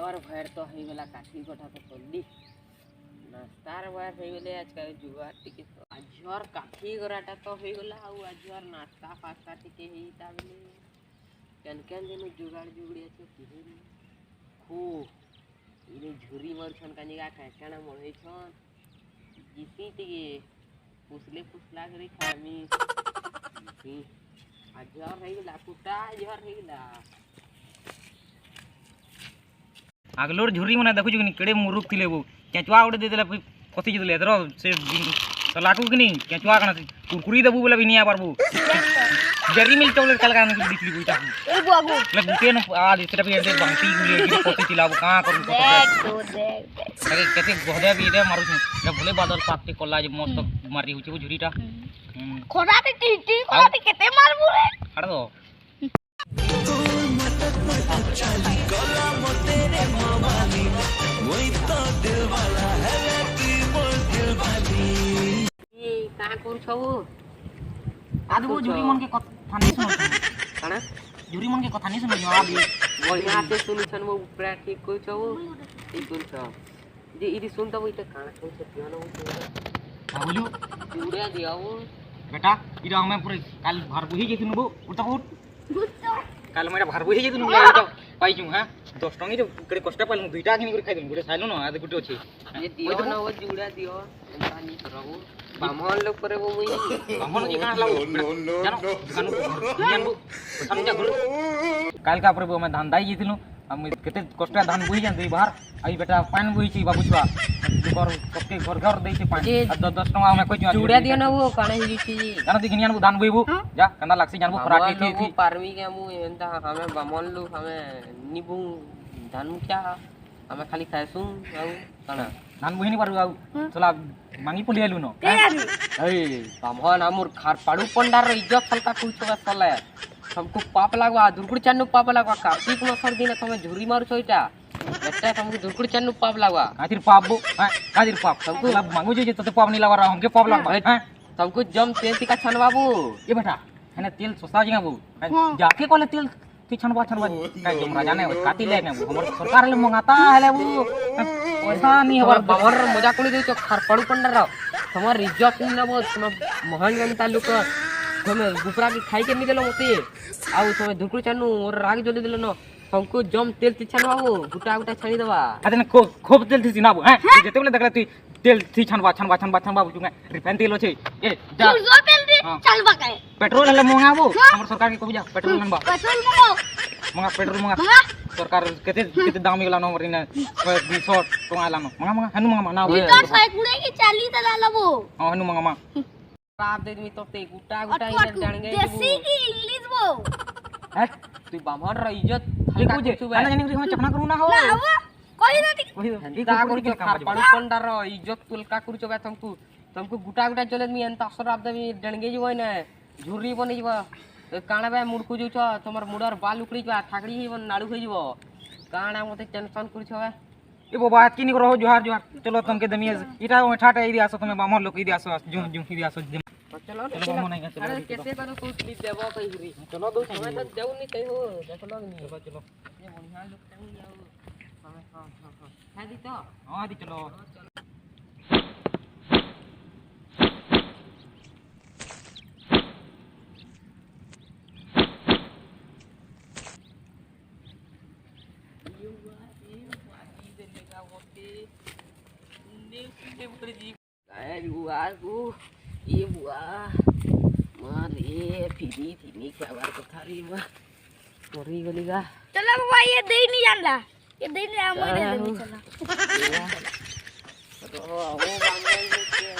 आजर भैर तो हो गला काठी कोठा तो करली नास्तार भैर हो गले आज का जुगाड़ टिके तो आजर काठी गोराटा तो हो गला आउ आजर नास्ता पास्ता टिके ही ताबले केन केन दिन जुगाड़ जुगड़ी আছে কিরে खो इने झुरी मर छन कानी का काना मळे छन जिसी टिके पुसले पुसला करी खामी आजर हो गला कुटा आजर हो गला आगलोर झुरी मने देखु जनी केडे मुरुक थिले बो केचवा उडे देला कथि जले एदरो से लाटू कनी केचवा कना कुरकुरी देबू बोले बिनिया पारबू जरी मिल चौले कलगा न दिखली बुइता ए बाबू ले बुते न आ दिसरा भी एदे बांटी गुले की कथि तिलाबू का करू तो देख अरे केते गोहदे भी दे मारू ले भले बादल पाकते कोला जे मस्त मारी हुची झुरीटा खोराते टी खोराते केते मारबू रे हड़ दो कहाँ कौन छौ आदि वो झुरी मन के कथा नहीं सुनो काना झुरी मन के कथा नहीं सुनो आदि बढ़िया से सुनु छन वो पूरा ठीक कोइ छौ ई सुन छ जे इदी सुन त वही त काना कोइ छ पियानो बाबूलू जुड़िया दियाऊ बेटा इरा हमें पूरे काल भर बुही जेतिनु बो उठा उठ काल मेरा भर बुही जेतिनु ले तो पाई छु हां 10 टंगी जो करे कष्ट पाल दुईटा किनि करे खाइ देनु गुटे साइलो न आदि गुटे अछि ये दियो न वो जुड़िया दियो एंता नी करबो बामन लोग करे वो मुई बामन जी काना लागो जानो कानु कानु जा काल का पर मैं धान दाई जेतिनु हम केते कष्ट धान बुही जान दे बाहर आई बेटा पान बुही छी बाबू छुआ घर सबके घर घर दे छी पान 10 टंगा में कोइ जुड़िया दियो न वो काना ही छी जानो दिखनियान धान बुईबू जा कना लागसी जानबो फराटी थी पारवी के मु एंता हमें बामन लोग हमें निबू धान मुखिया हमें खाली खाइसु आउ काना धान बुही नि पारु आउ चला मांगी पुली आलु न ए बामन हमर खार पाडू पंडार इज्जत हल्का कुछ सले हमको पाप लागवा दुर्गुड़ चन्नु पाप लागवा कार्तिक मासर दिन तमे झुरी मारू छोइटा एटा हमको दुर्गुड़ चन्नु पाप लागवा कातिर पाप बो कातिर पाप हमको मांगू जे तते पाप नहीं लागवा हमके पाप लागवा हैं हमको जम तेल टिका छनवाबू ए बेटा हने तेल सस्ता जगह बो जाके कोले तेल ती छनवा काय तुम राजा ने काती ले ने हमर सरकार ले मंगाता हले वो पैसा नहीं हवर बाबर मजा कोली दे खार पाडू पंडार हमर इज्जत न बो तुम मोहन जनता लोक તમે ગુપરા की खाई के नहीं देलो मते आउ તમે दुरकुड़ चन्नु और राग जल्दी देलो न हमको जम तेल ती छनवाबो गुटा गुटा छानी देबा अरे खूब तेल थी नाबो हैं जेते बोले देखला तू तेल थी छनवा बुचुंगा रिफाइन तेल होछे ए जा जो तेल दी चलबा काए पेट्रोल हले मंगाबो हमर सरकार के कहू जा पेट्रोल मनबा पेट्रोल मंगा पेट्रोल मंगा सरकार केते दाम गेला न मरिना 200 टका लानो मंगा हनु मंगा ना लीटर 100 गुणे की 40 दला लबो हां हनु मंगा आप दे मी तो ते गुटा गुटा इधर जान गए देसी की इंग्लिश वो है तू बामन र इज्जत देखो जे ana जानी हम चपना करू ना हो कोई नहीं कोई ता करू के पाडू पंडार इज्जत तुलका करू छबे तुमको गुटा गुटा चले मी एंता शराब दे मी डणगे जीव ने झुरी बनी जीव काना बे मुडकु जो छ तमर मुडर बाल उकड़ी जा ठाकड़ी ही नाडू होई जीव काना मते टेंशन करू छबे ए बाबा की नहीं करो जोहार जोहार चलो तुमके दमिया इटा ठाटा इदी आसो तुम बामन लोग इदी आसो जो इदी आसो चलो चलो नहीं चलो कैसे करो कुछ भी देबो कहि रे चलो दो समय तक जाऊ नहीं कहि हो चलो नहीं चलो ये बढ़िया लोग कहीं जाओ हमें हां है दी तो हां दी चलो ये बुआ मारे फिरी थी क्या बार को थारी बुआ मरी गलीगा चलो बाबा ये दे नहीं जानला ये दे नहीं आ मोय दे चला तो वो बांगे के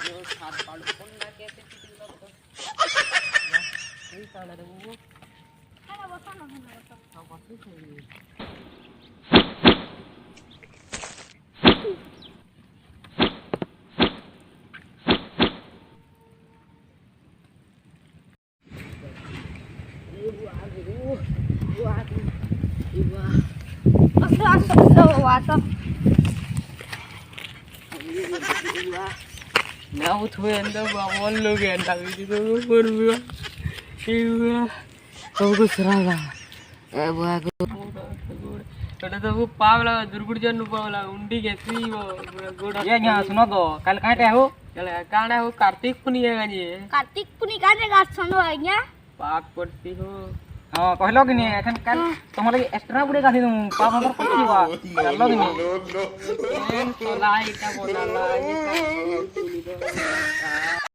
जो सात पाड़ कोन ना कैसे चिटिंग लो नहीं साला रे वो खाना बता ना बता हां बस सही Now to end up one look and I will go for you. ଏଟା ସବୁ ପାବଲା ଦୁର୍ଗୁଡ ଜନ ପାବଲା ଉଣ୍ଡି गेसी वो गोड़ ये यहाँ सुनो तो कल कहाँ पे हो चले काना हो कार्तिक पुनिया गनी कार्तिक पुनी काने गाछ छनो आइया पाक पड़ती हो हाँ कहलो कि नहीं एखन कल तुम्हारे लिए एक्स्ट्रा बुड़े गाथी तुम पाप नंबर पड़ी हुआ कहलो कि नहीं एन सोलाई का बोला ला